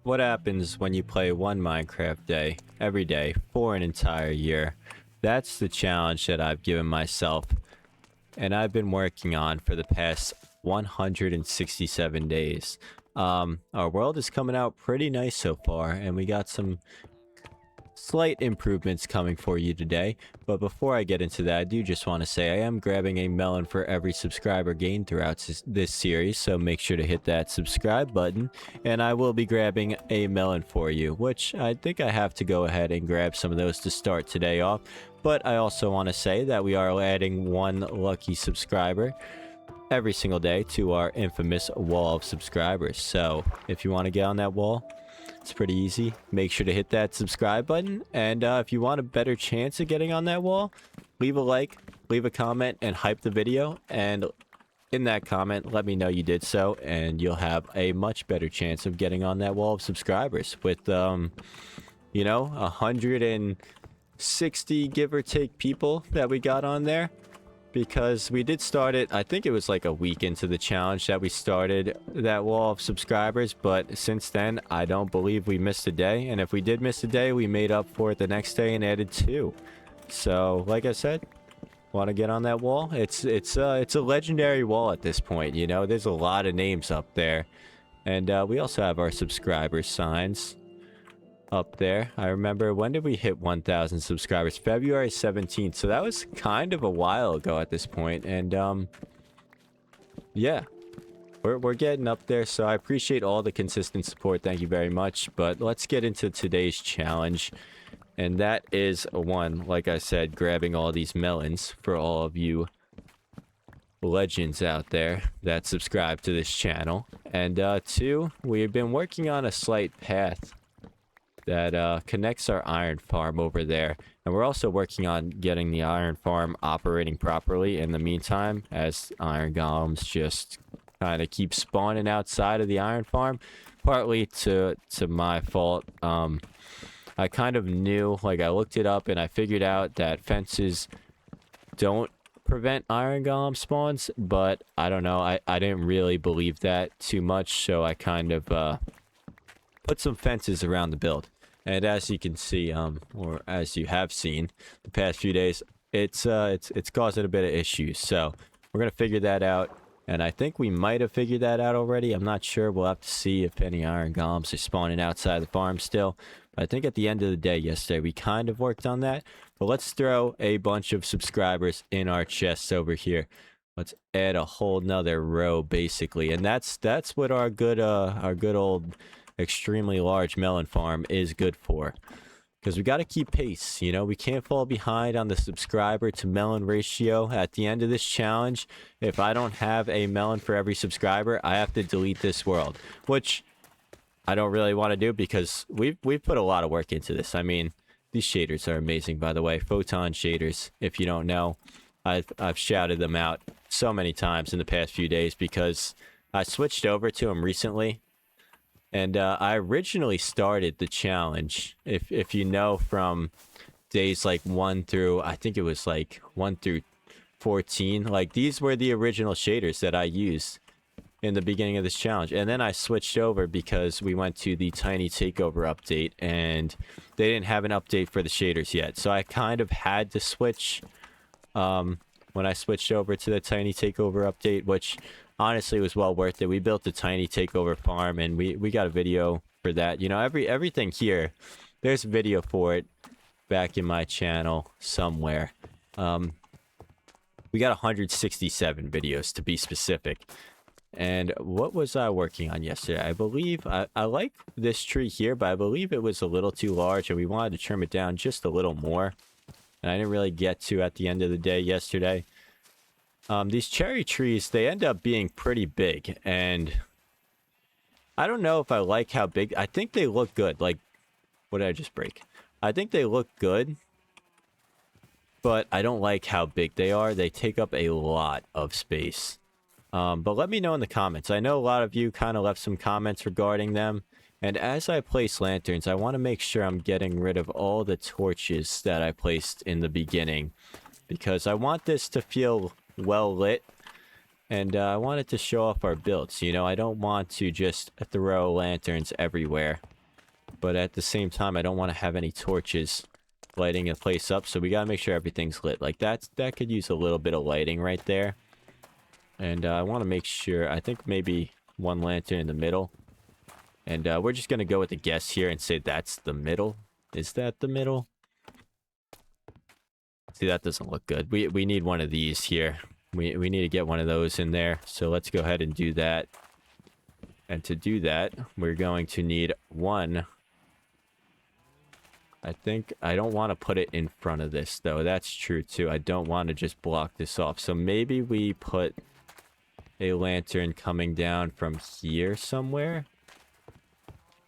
What happens when you play one Minecraft day every day for an entire year? That's the challenge that I've given myself, and I've been working on for the past 167 days. Our world is coming out pretty nice so far, and we got some slight improvements coming for you today. But before I get into that, I do just want to say I am grabbing a melon for every subscriber gained throughout this series, so make sure to hit that subscribe button, and I will be grabbing a melon for you, which I think I have to go ahead and grab some of those to start today off. But I also want to say that we are adding one lucky subscriber every single day to our infamous wall of subscribers. So if you want to get on that wall, it's pretty easy. Make sure to hit that subscribe button. And if you want a better chance of getting on that wall, leave a like, leave a comment, and hype the video. And in that comment, let me know you did so, and you'll have a much better chance of getting on that wall of subscribers with, 160 give or take people that we got on there. Because we did start it, I think it was like a week into the challenge that we started that wall of subscribers, but since then I don't believe we missed a day, and if we did miss a day, we made up for it the next day and added 2. So like I said, want to get on that wall? It's a legendary wall at this point. There's a lot of names up there, and we also have our subscriber signs up there. I remember, when did we hit 1,000 subscribers? February 17th, so that was kind of a while ago at this point. And yeah, we're getting up there, so I appreciate all the consistent support. Thank you very much. But let's get into today's challenge, and that is one, like I said, grabbing all these melons for all of you legends out there that subscribe to this channel. And 2, we've been working on a slight path that connects our iron farm over there, and we're also working on getting the iron farm operating properly in the meantime, as iron golems just kind of keep spawning outside of the iron farm, partly to my fault. I kind of knew, like, I looked it up and I figured out that fences don't prevent iron golem spawns, but I don't know, I didn't really believe that too much, so I kind of put some fences around the build. And as you can see, or as you have seen the past few days, it's causing a bit of issues. So we're gonna figure that out, and I think we might have figured that out already. I'm not sure. We'll have to see if any iron golems are spawning outside the farm still. But I think at the end of the day yesterday, we kind of worked on that. But let's throw a bunch of subscribers in our chests over here. Let's add a whole nother row, basically, and that's what our good old extremely large melon farm is good for, because we got to keep pace. We can't fall behind on the subscriber to melon ratio. At the end of this challenge, if I don't have a melon for every subscriber, I have to delete this world, which I don't really want to do, because we've put a lot of work into this. I mean, these shaders are amazing, by the way. Photon shaders, if you don't know, I've shouted them out so many times in the past few days, because I switched over to them recently. And I originally started the challenge, if you know, from days like 1 through, I think it was like 1 through 14. Like, these were the original shaders that I used in the beginning of this challenge. And then I switched over because we went to the Tiny Takeover update, and they didn't have an update for the shaders yet. So I kind of had to switch when I switched over to the Tiny Takeover update, which honestly was well worth it. We built a Tiny Takeover farm, and we got a video for that. Everything here, there's a video for it back in my channel somewhere. We got 167 videos to be specific. And what was I working on yesterday? I believe I like this tree here, but I believe it was a little too large, and we wanted to trim it down just a little more, and I didn't really get to at the end of the day yesterday. These cherry trees, they end up being pretty big, and I don't know if I like how big. I think they look good. Like, what did I just break? I think they look good, but I don't like how big they are. They take up a lot of space. But let me know in the comments. I know a lot of you kind of left some comments regarding them, and as I place lanterns, I want to make sure I'm getting rid of all the torches that I placed in the beginning, because I want this to feel well lit, and I wanted to show off our builds. I don't want to just throw lanterns everywhere But at the same time, I don't want to have any torches lighting a place up. So we got to make sure everything's lit. Like that could use a little bit of lighting right there. And I want to make sure, I think maybe one lantern in the middle. And we're just going to go with a guess here and say that's the middle. Is that the middle? See, that doesn't look good. We need one of these here. We need to get one of those in there. So let's go ahead and do that. And to do that, we're going to need one. I think I don't want to put it in front of this, though. That's true, too. I don't want to just block this off. So maybe we put a lantern coming down from here somewhere.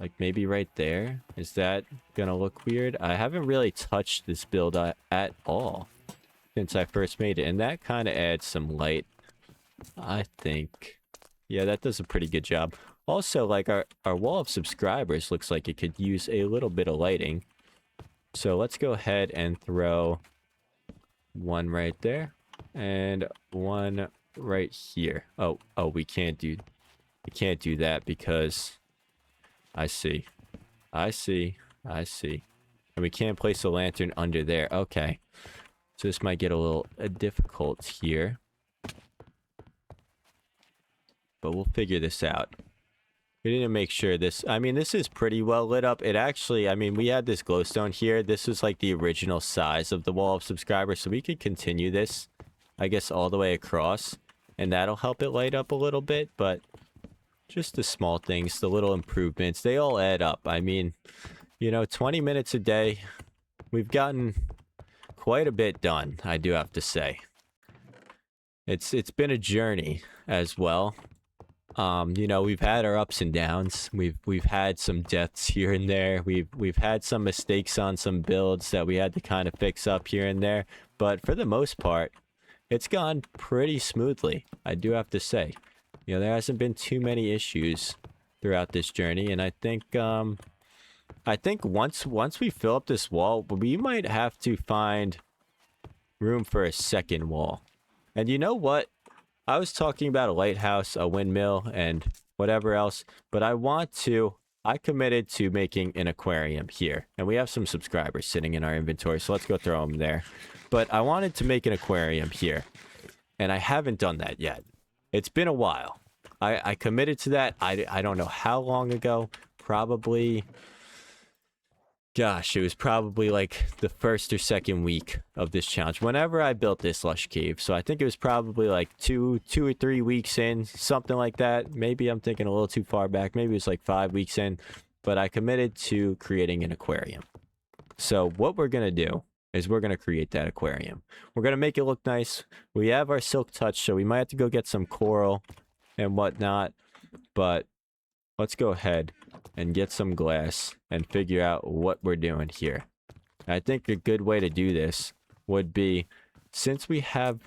Like maybe right there. Is that gonna look weird? I haven't really touched this build at all since I first made it. And that kind of adds some light, I think. Yeah, that does a pretty good job. Also, like our wall of subscribers looks like it could use a little bit of lighting. So let's go ahead and throw one right there and one right here. Oh, we can't do that because I see. And we can't place a lantern under there. Okay. So this might get a little difficult here. But we'll figure this out. We need to make sure this... I mean, this is pretty well lit up. It actually... I mean, we had this glowstone here. This was like the original size of the wall of subscribers. So we could continue this, I guess, all the way across. And that'll help it light up a little bit. But just the small things, the little improvements, they all add up. I mean, you know, 20 minutes a day. We've gotten quite a bit done, I do have to say. It's been a journey as well. You know, we've had our ups and downs. We've had some deaths here and there. We've had some mistakes on some builds that we had to kind of fix up here and there. But for the most part, it's gone pretty smoothly, I do have to say. You know, there hasn't been too many issues throughout this journey, and I think once we fill up this wall, we might have to find room for a second wall. And you know what? I was talking about a lighthouse, a windmill, and whatever else, but I committed to making an aquarium here. And we have some subscribers sitting in our inventory, so let's go throw them there. But I wanted to make an aquarium here, and I haven't done that yet. It's been a while. I committed to that. I don't know how long ago. Probably... Gosh, it was probably like the first or second week of this challenge. Whenever I built this lush cave. So I think it was probably like two or 3 weeks in. Something like that. Maybe I'm thinking a little too far back. Maybe it was like 5 weeks in. But I committed to creating an aquarium. So what we're going to do is we're going to create that aquarium. We're going to make it look nice. We have our silk touch, so we might have to go get some coral and whatnot. But let's go ahead and get some glass and figure out what we're doing here. I think a good way to do this would be, since we have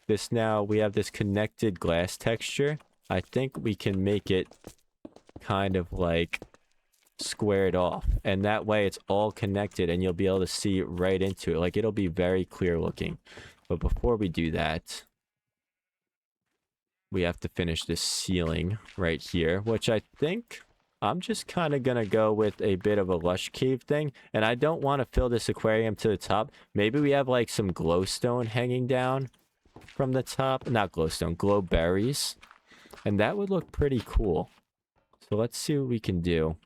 this now, we have this connected glass texture, I think we can make it kind of like squared off, and that way it's all connected and you'll be able to see right into it. Like, it'll be very clear looking. But before we do that, we have to finish this ceiling right here, which I think I'm just kind of gonna go with a bit of a lush cave thing. And I don't want to fill this aquarium to the top. Maybe we have like some glowstone hanging down from the top. Not glowstone, glow berries. And that would look pretty cool. So let's see what we can do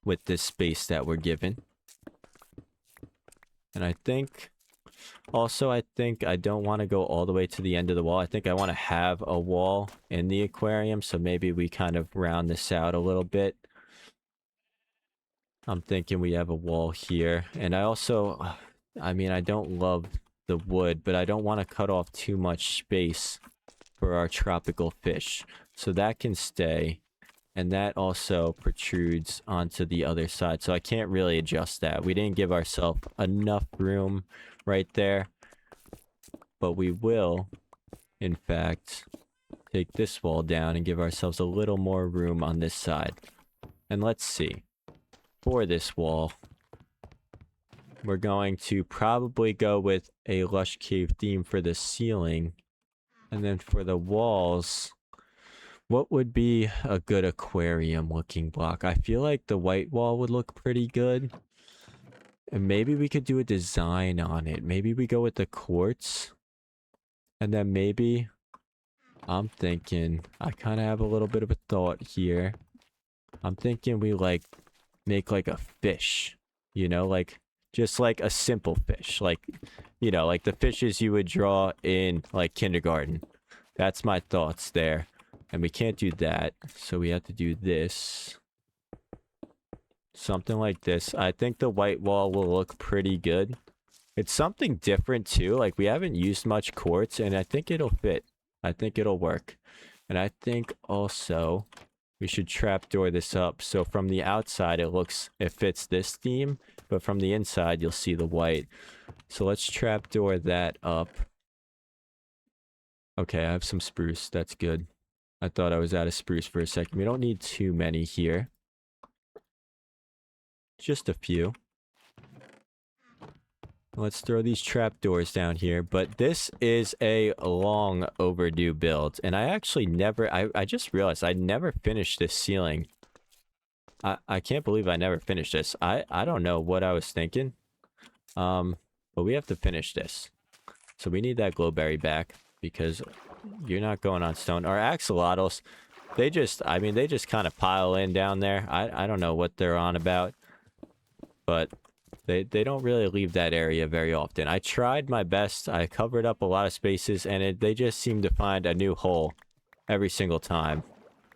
with this space that we're given. And I think... Also, I think I don't want to go all the way to the end of the wall. I think I want to have a wall in the aquarium, so maybe we kind of round this out a little bit. I'm thinking we have a wall here. And I also, I mean, I don't love the wood, but I don't want to cut off too much space for our tropical fish. So that can stay. And that also protrudes onto the other side. So I can't really adjust that. We didn't give ourselves enough room right there. But we will, in fact, take this wall down and give ourselves a little more room on this side. And let's see. For this wall, we're going to probably go with a lush cave theme for the ceiling. And then for the walls, What would be a good aquarium looking block? I feel like the white wall would look pretty good. And maybe we could do a design on it. Maybe we go with the quartz. And then maybe I'm thinking, I kind of have a little bit of a thought here. I'm thinking we like make like a fish, you know, like just like a simple fish, like, you know, like the fishes you would draw in like kindergarten. That's my thoughts there. And we can't do that, so we have to do this. Something like this. I think the white wall will look pretty good. It's something different too. Like we haven't used much quartz, and I think it'll fit. I think it'll work. And I think also we should trapdoor this up. So from the outside, it fits this theme, but from the inside, you'll see the white. So let's trapdoor that up. Okay, I have some spruce. That's good. I thought I was out of spruce for a second. We don't need too many here. Just a few. Let's throw these trapdoors down here. But this is a long overdue build. And I actually never... I just realized I never finished this ceiling. I can't believe I never finished this. I don't know what I was thinking. But we have to finish this. So we need that glowberry back. Because you're not going on stone. Our axolotls, they just kind of pile in down there. I don't know what they're on about. But they don't really leave that area very often. I tried my best. I covered up a lot of spaces, and they just seem to find a new hole every single time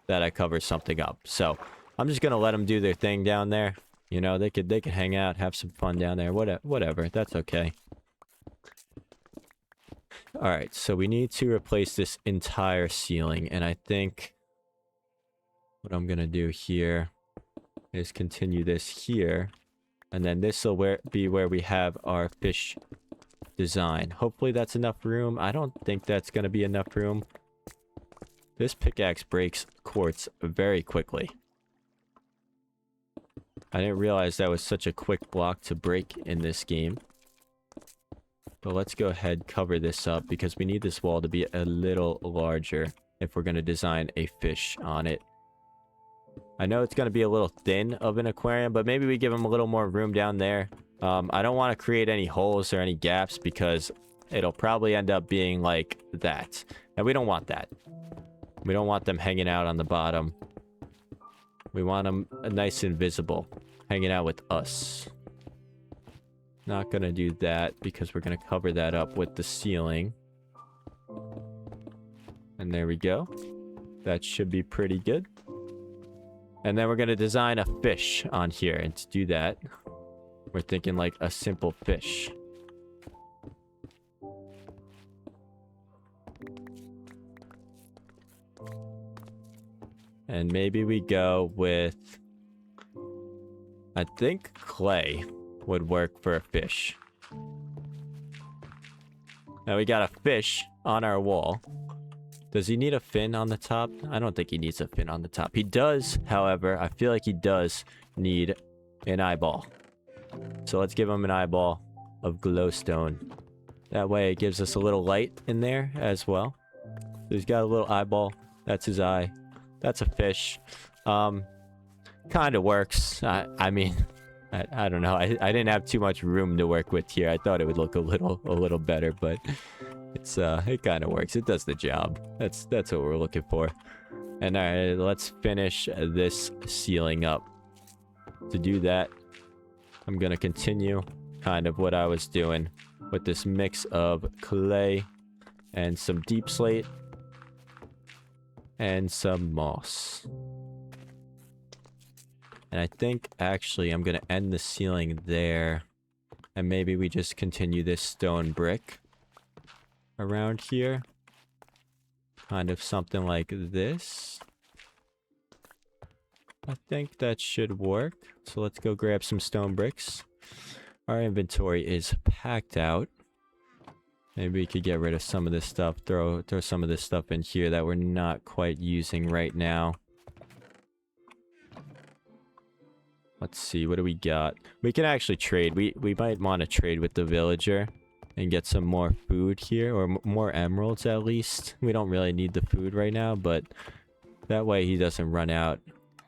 that I cover something up. So I'm just gonna let them do their thing down there. You know, they could hang out, have some fun down there. Whatever. That's okay. Alright, so we need to replace this entire ceiling, and I think what I'm gonna do here is continue this here, and then this will be where we have our fish design. Hopefully that's enough room. I don't think that's gonna be enough room. This pickaxe breaks quartz very quickly. I didn't realize that was such a quick block to break in this game. But let's go ahead, cover this up, because we need this wall to be a little larger if we're going to design a fish on it. I know it's going to be a little thin of an aquarium, but maybe we give them a little more room down there. I don't want to create any holes or any gaps because it'll probably end up being like that. And we don't want that. We don't want them hanging out on the bottom. We want them nice and visible, hanging out with us. Not gonna do that because we're gonna cover that up with the ceiling. And there we go. That should be pretty good. And then we're gonna design a fish on here. And to do that, we're thinking like a simple fish. And maybe we go with... I think clay would work for a fish. Now we got a fish on our wall. Does he need a fin on the top? I don't think he needs a fin on the top. He does, however, I feel like he does need an eyeball. So let's give him an eyeball of glowstone. That way it gives us a little light in there as well. So he's got a little eyeball. That's his eye. That's a fish. Kind of works. I mean... I don't know. I didn't have too much room to work with here. I thought it would look a little better, but it kind of works. It does the job. That's what we're looking for. And all right, let's finish this ceiling up. To do that, I'm gonna continue kind of what I was doing with this mix of clay and some deep slate and some moss. And I think, actually, I'm going to end the ceiling there. And maybe we just continue this stone brick around here. Kind of something like this. I think that should work. So let's go grab some stone bricks. Our inventory is packed out. Maybe we could get rid of some of this stuff. Throw some of this stuff in here that we're not quite using right now. Let's see, what do we got? We can actually trade. We might want to trade with the villager and get some more food here, or more emeralds at least. We don't really need the food right now, but That way he doesn't run out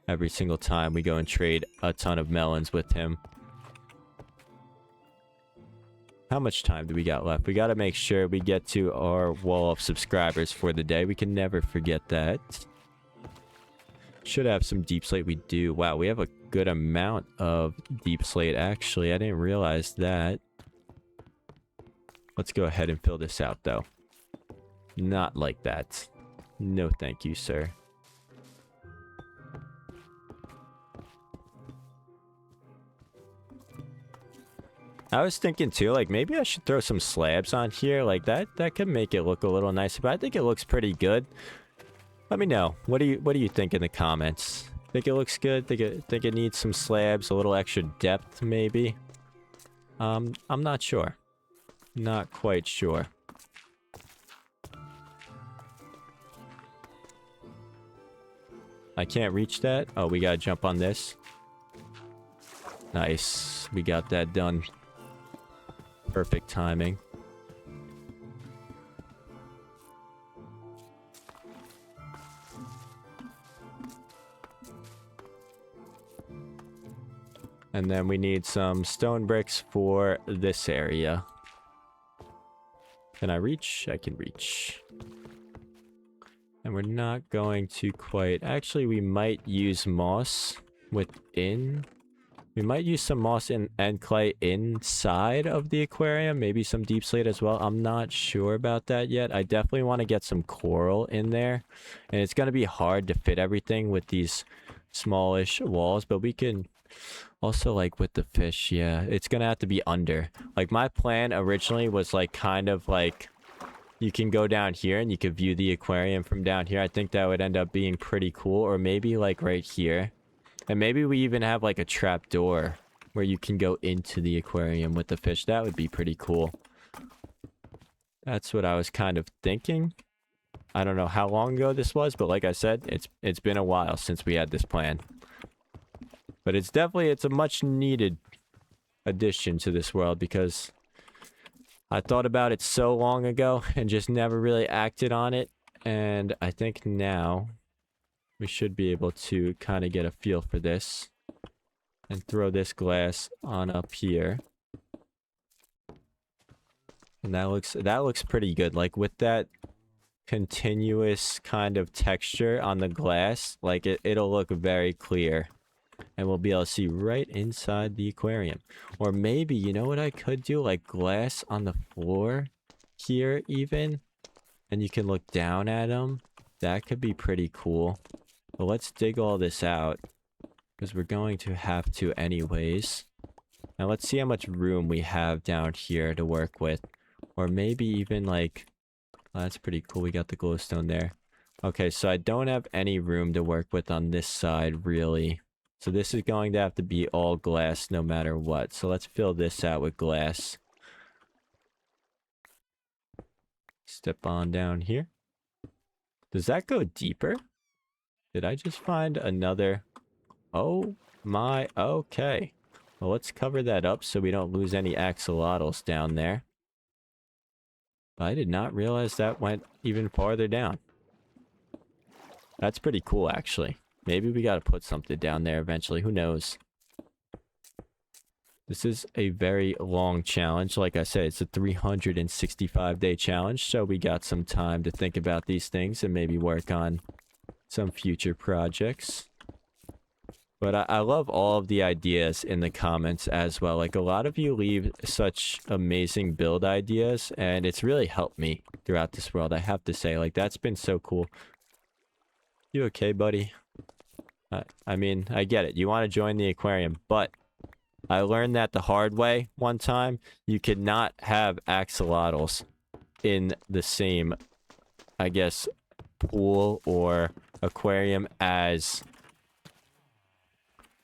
every single time we go and trade a ton of melons with him. How much time do we got left? We got to make sure we get to our wall of subscribers for the day. We can never forget that. Should have some deep slate. We do. Wow, we have a good amount of deep slate, actually. I didn't realize that. Let's go ahead and fill this out, though. Not like that. No, thank you, sir. I was thinking too, like maybe I should throw some slabs on here, like that could make it look a little nicer, but I think it looks pretty good. Let me know. What do you think in the comments? Think it looks good? Think it needs some slabs, a little extra depth maybe? I'm not sure. Not quite sure. I can't reach that. Oh, we gotta jump on this. Nice. We got that done. Perfect timing. And then we need some stone bricks for this area. Can I reach? I can reach. And we're not going to quite... Actually, we might use moss within... We might use some moss and clay inside of the aquarium. Maybe some deep slate as well. I'm not sure about that yet. I definitely want to get some coral in there. And it's going to be hard to fit everything with these smallish walls. But we can also, like, with the fish, yeah. It's going to have to be under. Like, my plan originally was, like, kind of like... You can go down here and you can view the aquarium from down here. I think that would end up being pretty cool. Or maybe, like, right here. And maybe we even have like a trap door where you can go into the aquarium with the fish. That would be pretty cool. That's what I was kind of thinking. I don't know how long ago this was, but like I said, it's been a while since we had this plan. But it's a much needed addition to this world because I thought about it so long ago and just never really acted on it. And I think now we should be able to kind of get a feel for this and throw this glass on up here. And that looks pretty good. Like with that continuous kind of texture on the glass, like it'll look very clear. And we'll be able to see right inside the aquarium. Or maybe, you know what I could do? Like glass on the floor here even. And you can look down at them. That could be pretty cool. But let's dig all this out, because we're going to have to anyways. Now let's see how much room we have down here to work with. Or maybe even like... Oh, that's pretty cool, we got the glowstone there. Okay, so I don't have any room to work with on this side, really. So this is going to have to be all glass no matter what. So let's fill this out with glass. Step on down here. Does that go deeper? Did I just find another? Oh my, okay. Well, let's cover that up so we don't lose any axolotls down there. But I did not realize that went even farther down. That's pretty cool, actually. Maybe we gotta put something down there eventually, who knows? This is a very long challenge. Like I said, it's a 365-day challenge, so we got some time to think about these things and maybe work on some future projects. But I love all of the ideas in the comments as well. Like, a lot of you leave such amazing build ideas, and it's really helped me throughout this world, I have to say. Like, that's been so cool. You okay, buddy? I mean, I get it. You want to join the aquarium, but I learned that the hard way one time. You could not have axolotls in the same, I guess, pool or aquarium as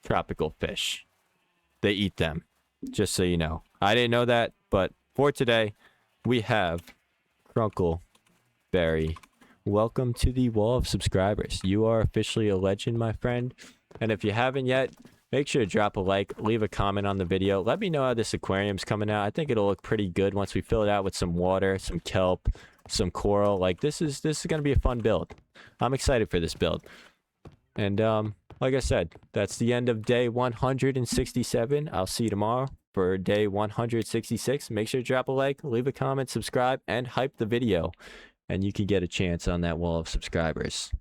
tropical fish. They eat them, just so you know. I didn't know that, but for today, we have Crunkleberry. Welcome to the wall of subscribers. You are officially a legend, my friend. And if you haven't yet, Make sure to drop a like, leave a comment on the video. Let me know how this aquarium's coming out. I think it'll look pretty good once we fill it out with some water, some kelp, some coral. Like this is going to be a fun build. I'm excited for this build. And like I said, that's the end of day 167. I'll see you tomorrow for day 166. Make sure to drop a like, leave a comment, subscribe, and hype the video. And you can get a chance on that wall of subscribers.